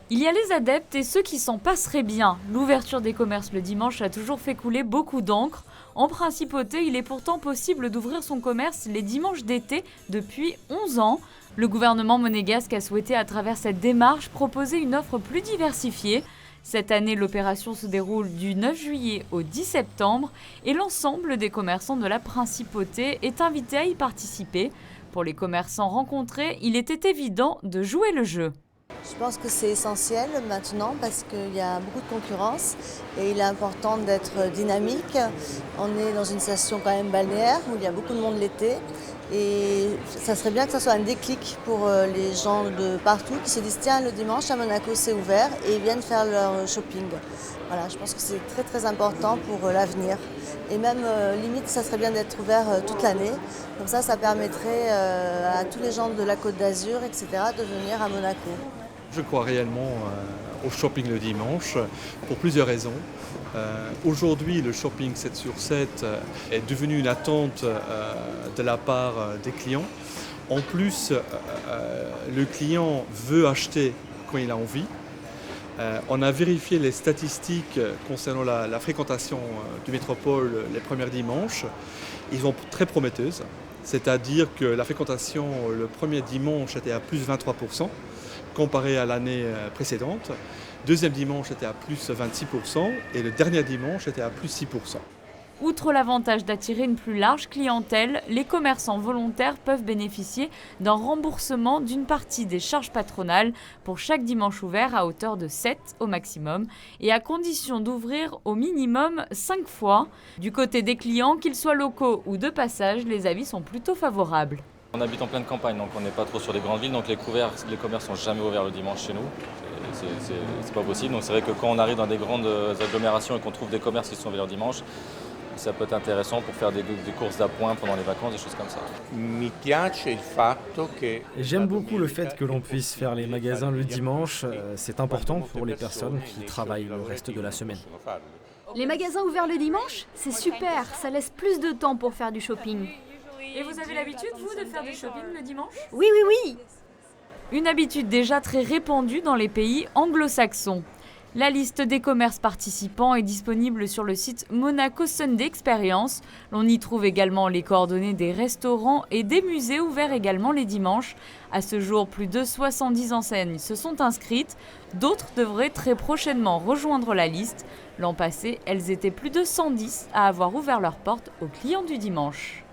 Il y a les adeptes et ceux qui s'en passeraient bien. L'ouverture des commerces le dimanche a toujours fait couler beaucoup d'encre. En principauté, il est pourtant possible d'ouvrir son commerce les dimanches d'été depuis 11 ans. Le gouvernement monégasque a souhaité à travers cette démarche proposer une offre plus diversifiée. Cette année, l'opération se déroule du 9 juillet au 10 septembre et l'ensemble des commerçants de la principauté est invité à y participer. Pour les commerçants rencontrés, il était évident de jouer le jeu. Je pense que c'est essentiel maintenant parce qu'il y a beaucoup de concurrence et il est important d'être dynamique. On est dans une station quand même balnéaire où il y a beaucoup de monde l'été et ça serait bien que ça soit un déclic pour les gens de partout qui se disent tiens, le dimanche à Monaco c'est ouvert et ils viennent faire leur shopping. Voilà, je pense que c'est très très important pour l'avenir et même limite ça serait bien d'être ouvert toute l'année. Comme ça permettrait à tous les gens de la Côte d'Azur, etc. de venir à Monaco. Je crois réellement au shopping le dimanche pour plusieurs raisons. Aujourd'hui, le shopping 7 sur 7 est devenu une attente de la part des clients. En plus, le client veut acheter quand il a envie. On a vérifié les statistiques concernant la fréquentation du métropole les premiers dimanches. Ils sont très prometteuses. C'est-à-dire que la fréquentation le premier dimanche était à plus 23%. Comparé à l'année précédente. Deuxième dimanche était à plus 26% et le dernier dimanche était à plus 6%. Outre l'avantage d'attirer une plus large clientèle, les commerçants volontaires peuvent bénéficier d'un remboursement d'une partie des charges patronales pour chaque dimanche ouvert à hauteur de 7 au maximum et à condition d'ouvrir au minimum 5 fois. Du côté des clients, qu'ils soient locaux ou de passage, les avis sont plutôt favorables. On habite en pleine campagne, donc on n'est pas trop sur les grandes villes, donc les commerces sont jamais ouverts le dimanche chez nous. C'est pas possible. Donc c'est vrai que quand on arrive dans des grandes agglomérations et qu'on trouve des commerces qui sont ouverts le dimanche, ça peut être intéressant pour faire des courses d'appoint pendant les vacances, des choses comme ça. J'aime beaucoup le fait que l'on puisse faire les magasins le dimanche. C'est important pour les personnes qui travaillent le reste de la semaine. Les magasins ouverts le dimanche, c'est super, ça laisse plus de temps pour faire du shopping. Et vous avez l'habitude, vous, de faire du shopping le dimanche ? Oui, oui, oui. Une habitude déjà très répandue dans les pays anglo-saxons. La liste des commerces participants est disponible sur le site Monaco Sunday Experience. On y trouve également les coordonnées des restaurants et des musées ouverts également les dimanches. À ce jour, plus de 70 enseignes se sont inscrites. D'autres devraient très prochainement rejoindre la liste. L'an passé, elles étaient plus de 110 à avoir ouvert leurs portes aux clients du dimanche.